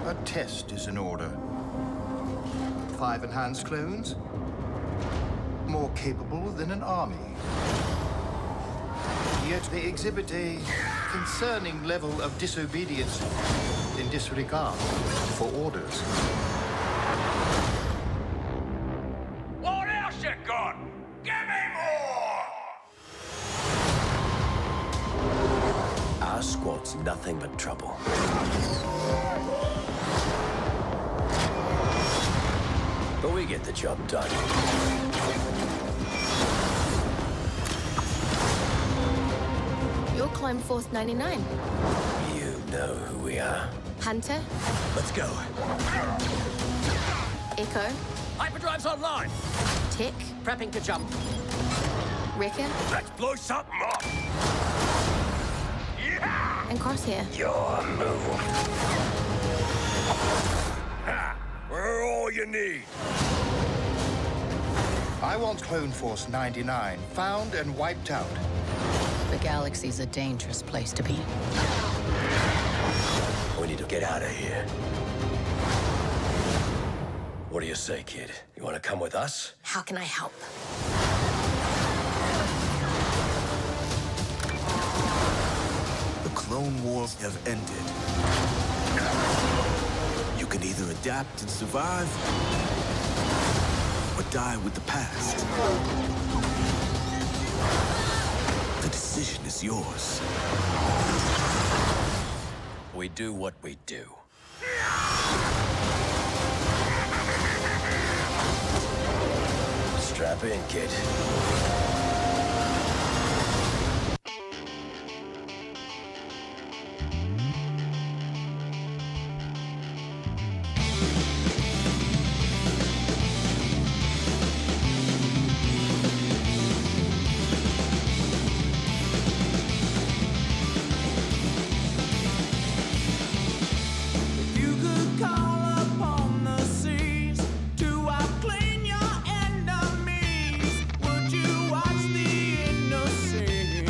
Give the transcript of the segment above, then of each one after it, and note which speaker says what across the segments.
Speaker 1: A test is in order. 5 enhanced clones? More capable than an army. Yet they exhibit a concerning level of disobedience and disregard for orders.
Speaker 2: What else you got? Give me more!
Speaker 3: Our squad's nothing but trouble. But we get the job done.
Speaker 4: You're Clone Force 99.
Speaker 3: You know who we are.
Speaker 4: Hunter,
Speaker 3: Let's go.
Speaker 4: Echo,
Speaker 3: Hyperdrive's online.
Speaker 4: Tick,
Speaker 3: Prepping to jump.
Speaker 4: Wrecker,
Speaker 2: Let's blow something up! Yeah!
Speaker 4: and Crosshair.
Speaker 3: Your move.
Speaker 2: Ha! We're all you need.
Speaker 1: I want Clone Force 99 found and wiped out.
Speaker 5: The galaxy's a dangerous place to be.
Speaker 3: We need to get out of here. What do you say, kid? You want to come with us?
Speaker 4: How can I help?
Speaker 6: The Clone Wars have ended. You can either adapt and survive, or die with the past. The decision is yours.
Speaker 3: We do what we do. Strap in, kid.
Speaker 7: You could call upon the seas to outclean your enemies. Would you watch the innocent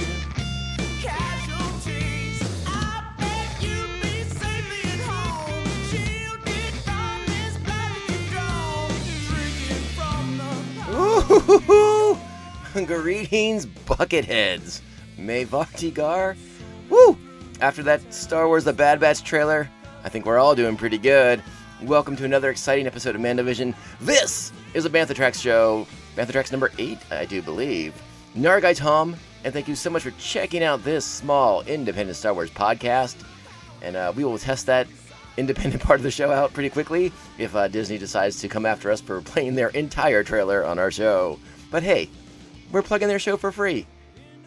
Speaker 7: casualties? I bet you'd be safely at home, shielded from this bloody drone, drinking from the
Speaker 8: Ooh, greetings, Bucketheads. May Vartigar. Woo! After that Star Wars The Bad Batch trailer, I think we're all doing pretty good. Welcome to another exciting episode of Mando Vision. This is a Bantha Tracks show. Bantha Tracks number 8, I do believe. Nargai Tom, and thank you so much for checking out this small, independent Star Wars podcast. And we will test that independent part of the show out pretty quickly if Disney decides to come after us for playing their entire trailer on our show. But hey, we're plugging their show for free,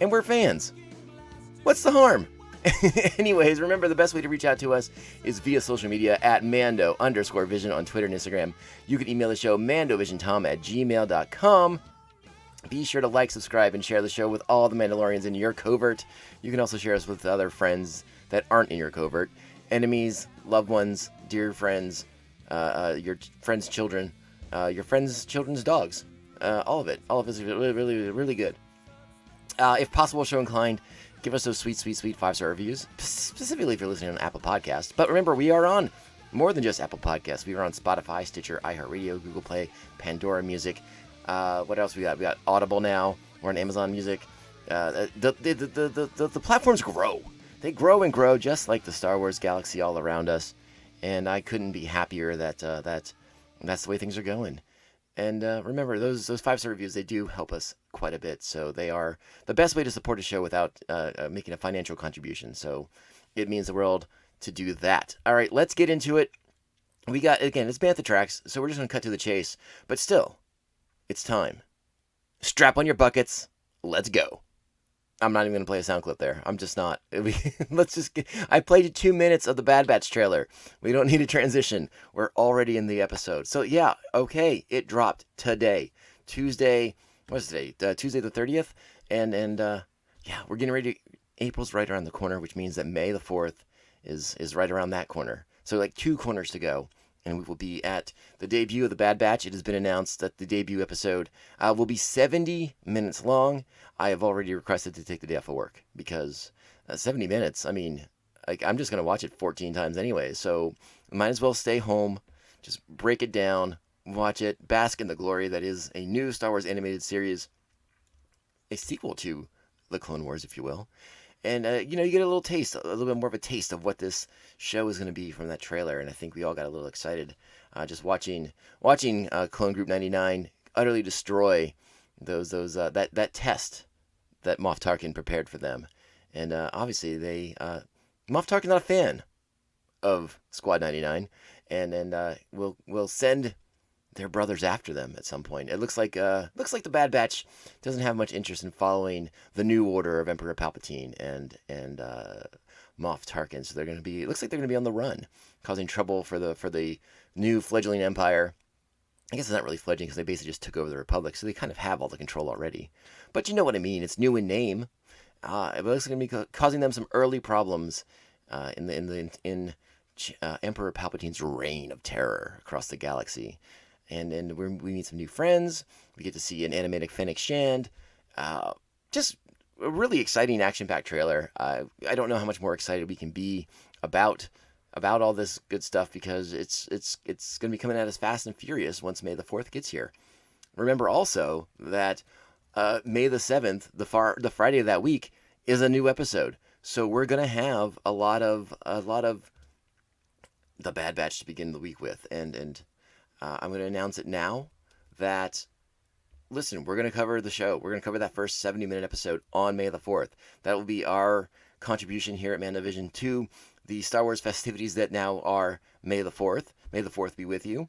Speaker 8: and we're fans. What's the harm? Anyways, remember the best way to reach out to us is via social media at Mando_Vision on Twitter and Instagram. You can email the show mandovisiontom@gmail.com. Be sure to like, subscribe, and share the show with all the Mandalorians in your covert. You can also share us with other friends that aren't in your covert. Enemies, loved ones, dear friends, your friends' children, your friends' children's dogs. All of it. All of it is really, really, really good. If possible, show inclined, give us those sweet, sweet, sweet 5-star reviews, specifically if you're listening on Apple Podcasts. But remember, we are on more than just Apple Podcasts. We are on Spotify, Stitcher, iHeartRadio, Google Play, Pandora Music. What else we got? We got Audible now. We're on Amazon Music. The platforms grow. They grow and grow just like the Star Wars galaxy all around us. And I couldn't be happier that that's the way things are going. And remember, those 5-star reviews, they do help us quite a bit. So they are the best way to support a show without making a financial contribution. So it means the world to do that. All right, let's get into it. We got, again, it's Bantha Tracks, so we're just going to cut to the chase. But still, it's time. Strap on your buckets. Let's go. I'm not even going to play a sound clip there. I'm just not. I played you 2 minutes of the Bad Batch trailer. We don't need a transition. We're already in the episode. So yeah, okay, it dropped today. Tuesday, what's today? Tuesday the 30th. And yeah, we're getting ready. April's right around the corner, which means that May the 4th is right around that corner. So like 2 corners to go. And we will be at the debut of the Bad Batch. It has been announced that the debut episode will be 70 minutes long. I have already requested to take the day off of work because 70 minutes, I mean, like I'm just gonna watch it 14 times anyway. So might as well stay home, just break it down, watch it, bask in the glory that is a new Star Wars animated series, a sequel to the Clone Wars, if you will. And you know, you get a little taste, a little bit more of a taste of what this show is going to be from that trailer. And I think we all got a little excited just watching Clone Group 99 utterly destroy that test that Moff Tarkin prepared for them. And obviously, Moff Tarkin's not a fan of Squad 99, and will send their brothers after them at some point. It looks like the Bad Batch doesn't have much interest in following the new order of Emperor Palpatine and Moff Tarkin. So it looks like they're gonna be on the run, causing trouble for the new fledgling Empire. I guess it's not really fledgling because they basically just took over the Republic, so they kind of have all the control already. But you know what I mean. It's new in name. It looks like it's gonna be causing them some early problems in Emperor Palpatine's reign of terror across the galaxy. And we meet some new friends. We get to see an animated Fennec Shand. Just a really exciting action-packed trailer. I don't know how much more excited we can be about all this good stuff, because it's going to be coming at us fast and furious once May the 4th gets here. Remember also that May the 7th, the Friday of that week, is a new episode. So we're going to have a lot of the Bad Batch to begin the week with, and I'm going to announce it now that, listen, we're going to cover the show. We're going to cover that first 70-minute episode on May the 4th. That will be our contribution here at MandoVision to the Star Wars festivities that now are May the 4th. May the 4th be with you.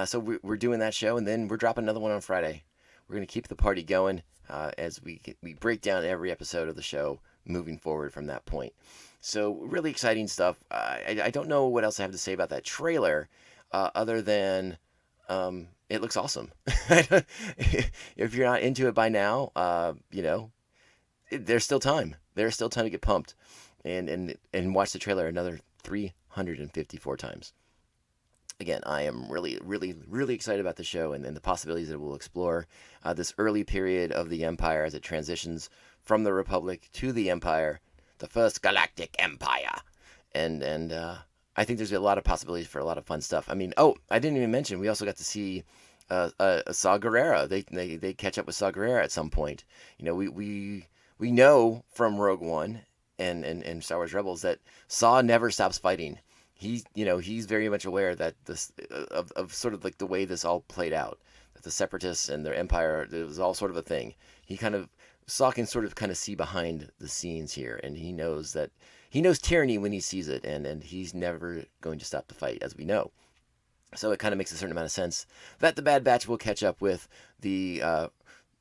Speaker 8: So we're doing that show, and then we're dropping another one on Friday. We're going to keep the party going as we break down every episode of the show moving forward from that point. So really exciting stuff. I don't know what else I have to say about that trailer. Other than it looks awesome. If you're not into it by now, there's still time. There's still time to get pumped and watch the trailer another 354 times. Again, I am really, really, really excited about the show and the possibilities that it will explore this early period of the Empire as it transitions from the Republic to the Empire, the first galactic empire. And I think there's a lot of possibilities for a lot of fun stuff. I mean, I didn't even mention, we also got to see Saw Gerrera. They catch up with Saw Gerrera at some point. You know, we know from Rogue One and Star Wars Rebels that Saw never stops fighting. He's very much aware that this of sort of like the way this all played out, that the Separatists and their Empire, it was all sort of a thing. Saw can sort of kind of see behind the scenes here, and he knows tyranny when he sees it, and he's never going to stop the fight, as we know. So it kind of makes a certain amount of sense that the Bad Batch will catch up with the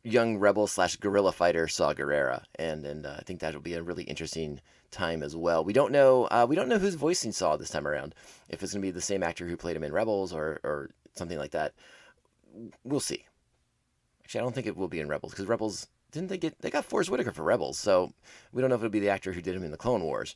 Speaker 8: young rebel / guerrilla fighter Saw Gerrera, and I think that'll be a really interesting time as well. We don't know who's voicing Saw this time around. If it's going to be the same actor who played him in Rebels or something like that, we'll see. Actually, I don't think it will be in Rebels, because Rebels. They got Forrest Whitaker for Rebels, so we don't know if it'll be the actor who did him in the Clone Wars.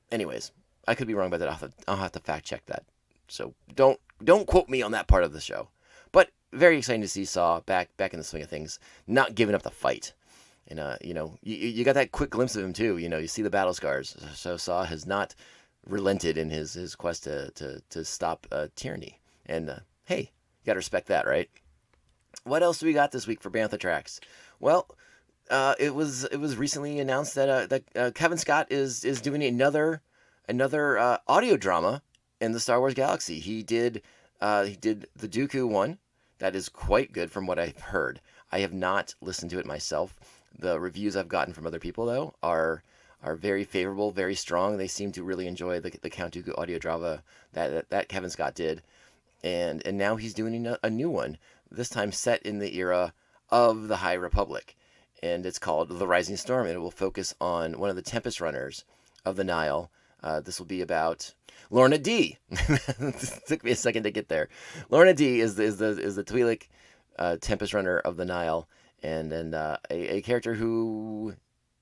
Speaker 8: Anyways, I could be wrong about that. I'll have to fact check that. So don't quote me on that part of the show. But very exciting to see Saw back in the swing of things, not giving up the fight. And you got that quick glimpse of him too. You see the battle scars. So Saw has not relented in his quest to stop tyranny. And hey, you gotta respect that, right? What else do we got this week for Bantha Tracks? Well, it was recently announced that Kevin Scott is doing another audio drama in the Star Wars galaxy. He did the Dooku one. That is quite good from what I've heard. I have not listened to it myself. The reviews I've gotten from other people though are very favorable, very strong. They seem to really enjoy the Count Dooku audio drama that Kevin Scott did, and now he's doing a new one. This time set in the era of the High Republic, and it's called The Rising Storm, and it will focus on one of the Tempest Runners of the Nile. This will be about Lorna D. It took me a second to get there. Lorna D is the Twi'lek Tempest Runner of the Nile, and a character who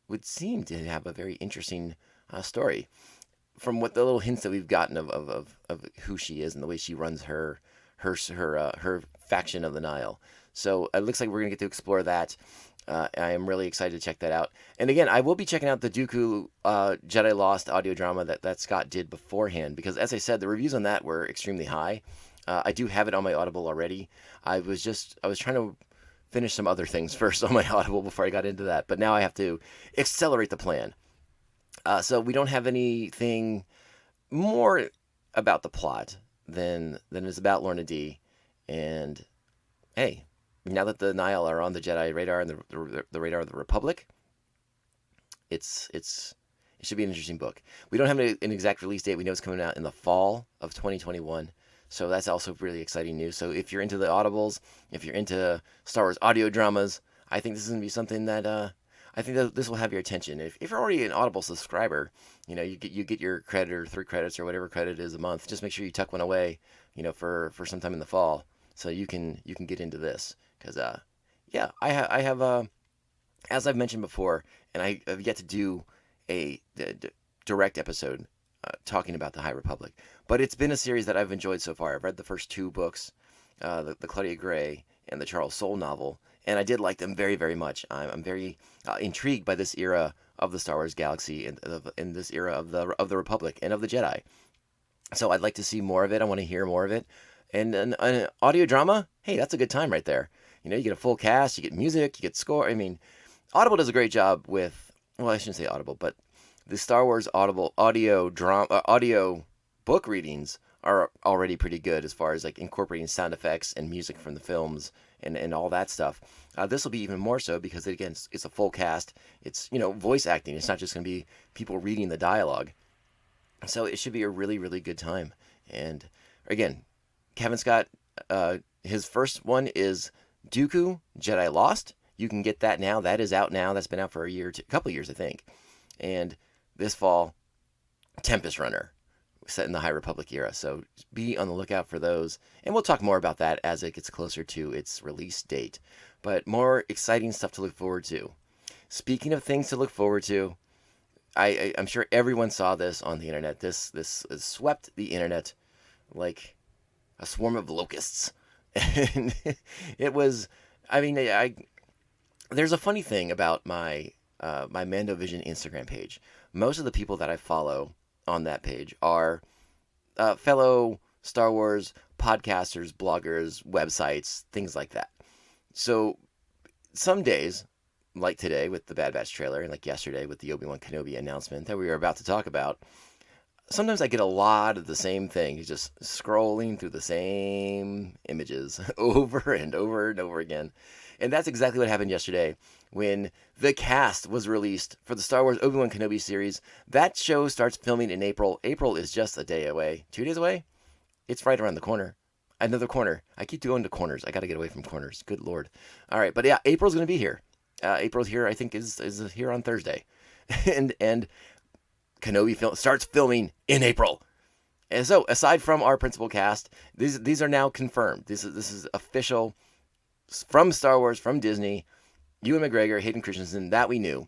Speaker 8: would seem to have a very interesting story. From what the little hints that we've gotten of who she is and the way she runs her faction of the Nile. So it looks like we're going to get to explore that. I am really excited to check that out. And again, I will be checking out the Dooku Jedi Lost audio drama that Scott did beforehand, because as I said, the reviews on that were extremely high. I do have it on my Audible already. I was trying to finish some other things first on my Audible before I got into that, but now I have to accelerate the plan. So we don't have anything more about the plot than is about Lorna D. And hey, now that the Nihil are on the Jedi radar and the radar of the Republic, it should be an interesting book. We don't have an exact release date. We know it's coming out in the fall of 2021. So that's also really exciting news. So if you're into the Audibles, if you're into Star Wars audio dramas, I think this is going to be something that I think that this will have your attention. If you're already an Audible subscriber, you get your credit or 3 credits or whatever credit is a month. Just make sure you tuck one away, for sometime in the fall, so you can get into this. Because I have as I've mentioned before, and I have yet to do a direct episode talking about the High Republic. But it's been a series that I've enjoyed so far. I've read the first 2 books, the Claudia Gray and the Charles Soule novel, and I did like them very, very much. I'm very intrigued by this era of the Star Wars galaxy and this era of the Republic and of the Jedi. So I'd like to see more of it. I want to hear more of it. And an audio drama, hey, that's a good time right there. You get a full cast, you get music, you get score. I mean, Audible does a great job with, well, I shouldn't say Audible, but the Star Wars Audible audio book readings are already pretty good as far as like incorporating sound effects and music from the films and all that stuff. This will be even more so because, again, it's a full cast. It's, voice acting. It's not just going to be people reading the dialogue. So it should be a really, really good time. And again, Kevin Scott, his first one is Dooku Jedi Lost. You can get that now. That is out now. That's been out for a couple of years, I think. And this fall, Tempest Runner, set in the High Republic era. So be on the lookout for those. And we'll talk more about that as it gets closer to its release date. But more exciting stuff to look forward to. Speaking of things to look forward to, I'm sure everyone saw this on the internet. This swept the internet like a swarm of locusts. And it was, there's a funny thing about my Mando Vision Instagram page. Most of the people that I follow on that page are fellow Star Wars podcasters, bloggers, websites, things like that. So some days, like today with the Bad Batch trailer, and like yesterday with the Obi-Wan Kenobi announcement that we were about to talk about, sometimes I get a lot of the same thing, just scrolling through the same images over and over and over again. And that's exactly what happened yesterday when the cast was released for the Star Wars Obi-Wan Kenobi series. That show starts filming in April. April is just a day away. 2 days away? It's right around the corner. Another corner. I keep going to corners. I got to get away from corners. Good Lord. All right. But yeah, April's going to be here. April's here, I think, is here on Thursday. and Kenobi starts filming in April. And so, aside from our principal cast, these are now confirmed. This is official from Star Wars, from Disney. Ewan McGregor, Hayden Christensen, that we knew.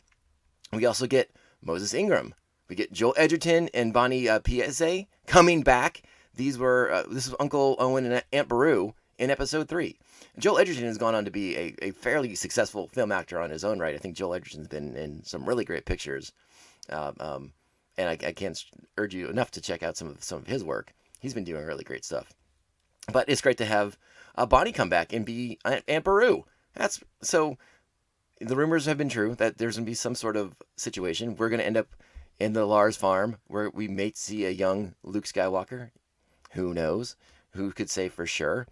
Speaker 8: We also get Moses Ingram. We get Joel Edgerton and Bonnie Piesse coming back. This is Uncle Owen and Aunt Beru in Episode 3. Joel Edgerton has gone on to be a fairly successful film actor on his own right. I think Joel Edgerton's been in some really great pictures. And I can't urge you enough to check out some of his work. He's been doing really great stuff. But it's great to have Bonnie come back and be Aunt Beru. So the rumors have been true that there's going to be some sort of situation. We're going to end up in the Lars farm where we may see a young Luke Skywalker. Who knows? Who could say for sure?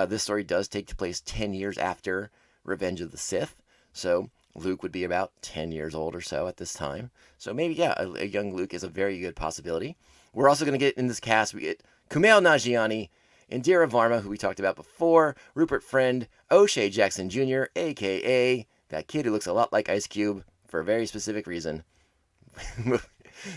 Speaker 8: This story does take place 10 years after Revenge of the Sith. So Luke would be about 10 years old or so at this time. So maybe, yeah, a young Luke is a very good possibility. We're also going to get in this cast, we get Kumail Nanjiani, Indira Varma, who we talked about before, Rupert Friend, O'Shea Jackson Jr., a.k.a. that kid who looks a lot like Ice Cube for a very specific reason.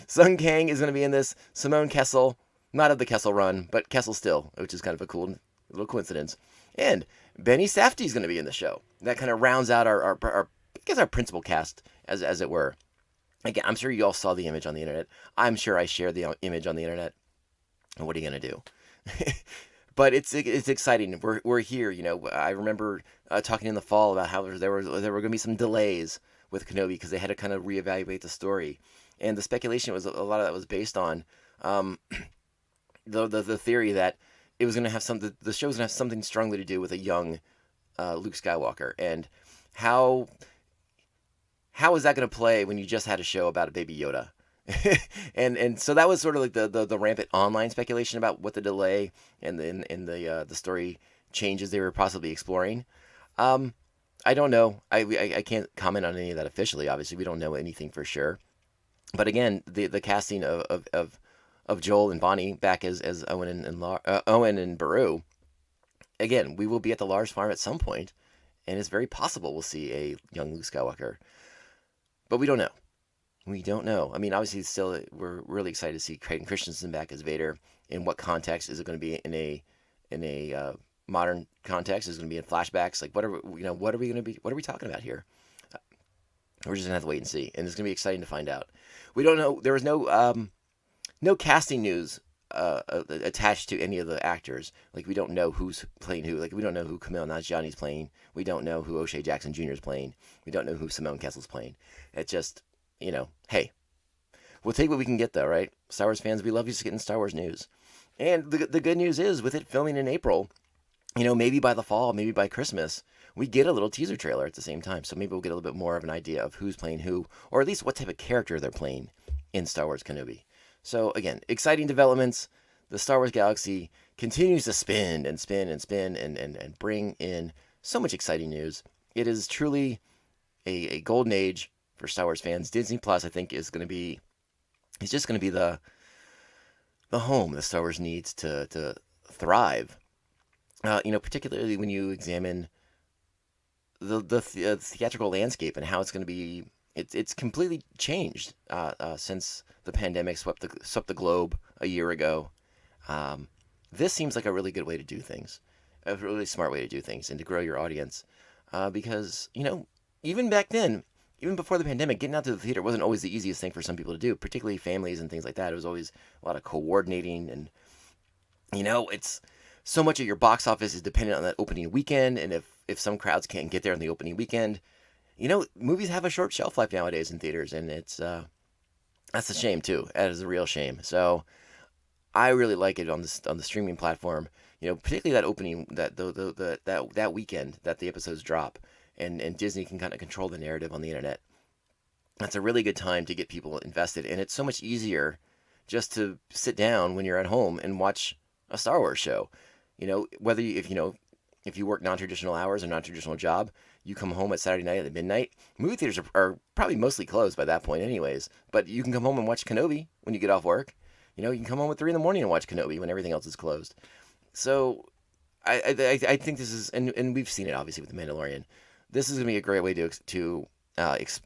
Speaker 8: Sung Kang is going to be in this, Simone Kessel, not of the Kessel Run, but Kessel still, which is kind of a cool little coincidence. And Benny Safdie is going to be in the show. That kind of rounds out our principal cast, as it were. Again, I'm sure you all saw the image on the internet. I'm sure I shared the image on the internet. And what are you going to do? but it's exciting. We're here. I remember talking in the fall about how there were going to be some delays with Kenobi because they had to kind of reevaluate the story, and the speculation was a lot of that was based on the theory that it was going to have the show was going to have something strongly to do with a young Luke Skywalker, and how is that going to play when you just had a show about a baby Yoda? and so that was sort of like the rampant online speculation about what the delay and the story changes they were possibly exploring. I don't know. I can't comment on any of that officially. Obviously, we don't know anything for sure. But again, the casting of Joel and Bonnie back as Owen and Beru. Again, we will be at the Lars farm at some point, and it's very possible we'll see a young Luke Skywalker. But we don't know. We don't know. I mean, obviously, still, we're really excited to see Hayden Christensen back as Vader. In what context is it going to be? In a modern context? Is it going to be in flashbacks? Like, what are we going to be? What are we talking about here? We're just gonna have to wait and see, and it's gonna be exciting to find out. We don't know. There was no casting news attached to any of the actors. Like, we don't know who's playing who. Like, we don't know who Kumail Nanjiani's playing. We don't know who O'Shea Jackson Jr. is playing. We don't know who Simone Kessel's playing. It's just, hey, we'll take what we can get, though, right? Star Wars fans, we love just getting Star Wars news. And the good news is, with it filming in April, maybe by the fall, maybe by Christmas, we get a little teaser trailer at the same time. So maybe we'll get a little bit more of an idea of who's playing who, or at least what type of character they're playing in Star Wars Kenobi. So again, exciting developments. The Star Wars galaxy continues to spin and spin and spin and bring in so much exciting news. It is truly a golden age for Star Wars fans. Disney Plus, I think, is just going to be the home that Star Wars needs to thrive. Particularly when you examine the theatrical landscape and how it's going to be. It's completely changed since the pandemic swept the globe a year ago. This seems like a really good way to do things, a really smart way to do things, and to grow your audience. Because even back then, even before the pandemic, getting out to the theater wasn't always the easiest thing for some people to do, particularly families and things like that. It was always a lot of coordinating, and it's so much of your box office is dependent on that opening weekend, and if some crowds can't get there on the opening weekend, movies have a short shelf life nowadays in theaters, and it's that's a shame too. That is a real shame. So I really like it on the streaming platform. Particularly that opening, that weekend that the episodes drop, and Disney can kind of control the narrative on the internet. That's a really good time to get people invested, and it's so much easier just to sit down when you're at home and watch a Star Wars show. Whether if you work non-traditional hours or non-traditional job, you come home at Saturday night at midnight. Movie theaters are probably mostly closed by that point anyways, but you can come home and watch Kenobi when you get off work. You can come home at 3 a.m. and watch Kenobi when everything else is closed. So I think this is, and we've seen it obviously with The Mandalorian. This is going to be a great way to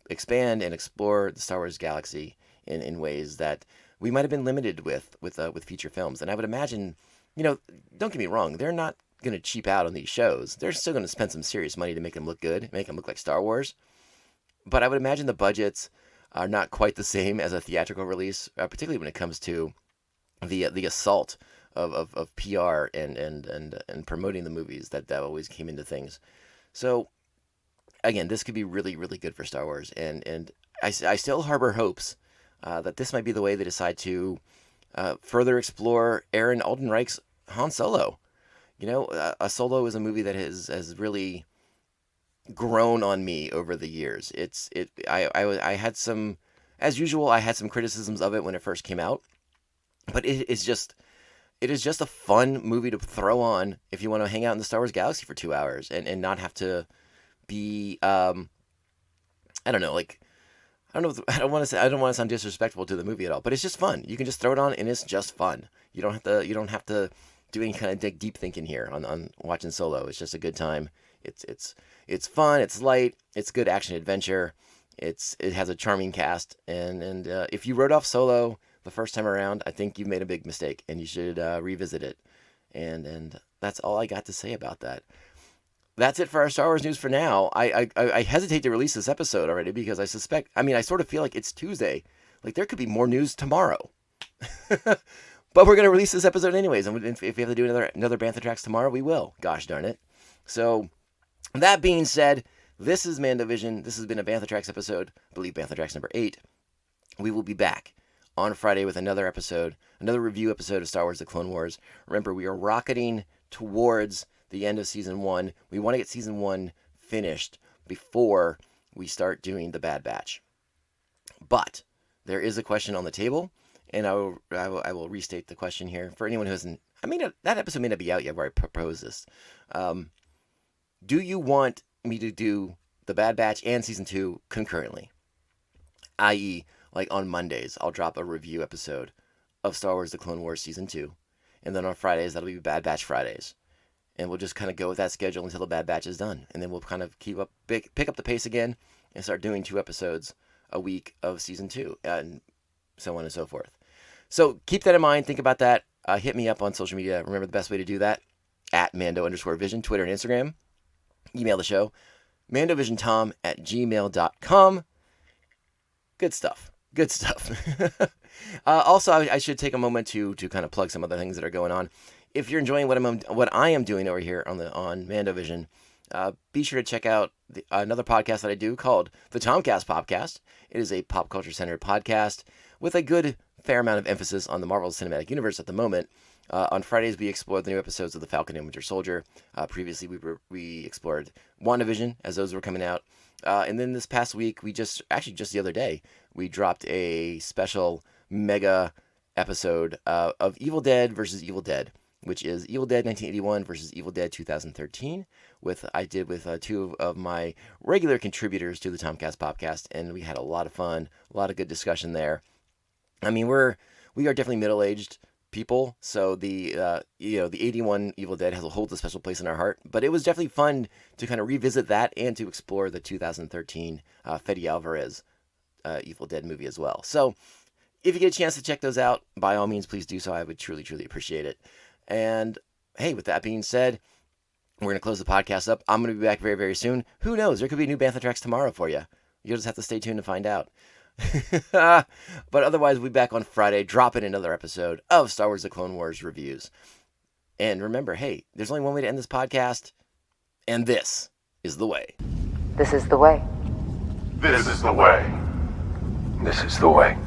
Speaker 8: expand and explore the Star Wars galaxy in ways that we might have been limited with feature films. And I would imagine, don't get me wrong, they're not going to cheap out on these shows. They're still going to spend some serious money to make them look good, make them look like Star Wars. But I would imagine the budgets are not quite the same as a theatrical release, particularly when it comes to the assault of PR and promoting the movies that always came into things. So again, this could be really, really good for Star Wars, and I still harbor hopes that this might be the way they decide to further explore Aaron Aldenreich's Han Solo. A Solo is a movie that has really grown on me over the years. I had some, as usual, I had some criticisms of it when it first came out, but it is just a fun movie to throw on if you want to hang out in the Star Wars galaxy for 2 hours and not have to be I don't know, I don't want to sound disrespectful to the movie at all, but it's just fun. You can just throw it on and it's just fun. You don't have to do any kind of deep thinking here on watching Solo. It's just a good time. It's fun, it's light, it's good action adventure. It has a charming cast, and if you wrote off Solo the first time around, I think you've made a big mistake, and you should revisit it. And that's all I got to say about that. That's it for our Star Wars news for now. I hesitate to release this episode already because I sort of feel like it's Tuesday. Like, there could be more news tomorrow. But we're going to release this episode anyways. And if we have to do another Bantha Tracks tomorrow, we will. Gosh darn it. So, that being said, this is Mandovision. This has been a Bantha Tracks episode. I believe Bantha Tracks number 8. We will be back on Friday with another episode, another review episode of Star Wars The Clone Wars. Remember, we are rocketing towards the end of Season 1. We want to get Season 1 finished before we start doing the Bad Batch. But there is a question on the table, and I will restate the question here for anyone who hasn't. I mean, that episode may not be out yet where I propose this. Do you want me to do the Bad Batch and Season 2 concurrently? I.e., like on Mondays, I'll drop a review episode of Star Wars The Clone Wars Season 2. And then on Fridays, that'll be Bad Batch Fridays. And we'll just kind of go with that schedule until the Bad Batch is done. And then we'll kind of pick up the pace again and start doing 2 episodes a week of Season 2. And so on and so forth. So keep that in mind. Think about that. Hit me up on social media. Remember the best way to do that? At Mando_Vision, Twitter and Instagram. Email the show. MandoVisionTom@gmail.com. Good stuff. Good stuff. Also, I should take a moment to kind of plug some other things that are going on. If you're enjoying what I am doing over here on Mandovision, be sure to check out another podcast that I do called the Tomcast Podcast. It is a pop culture centered podcast with a good fair amount of emphasis on the Marvel Cinematic Universe at the moment. On Fridays, we explore the new episodes of The Falcon and Winter Soldier. Previously, we explored WandaVision as those were coming out. And then this past week, just the other day, we dropped a special mega episode of Evil Dead versus Evil Dead, which is Evil Dead 1981 versus Evil Dead 2013. I did with 2 of my regular contributors to the Tomcast Podcast, and we had a lot of fun, a lot of good discussion there. I mean, we are definitely middle-aged people, so the 81 Evil Dead holds a special place in our heart, but it was definitely fun to kind of revisit that and to explore the 2013 Fede Alvarez Evil Dead movie as well. So if you get a chance to check those out, by all means, please do so. I would truly, truly appreciate it. And hey, with that being said, we're going to close the podcast up. I'm going to be back very, very soon. Who knows? There could be new Bantha Tracks tomorrow for you. You'll just have to stay tuned to find out. But otherwise, we'll be back on Friday, dropping another episode of Star Wars The Clone Wars reviews. And remember, hey, there's only one way to end this podcast, and this is the way.
Speaker 9: This is the way.
Speaker 2: This is the way.
Speaker 3: This is the way.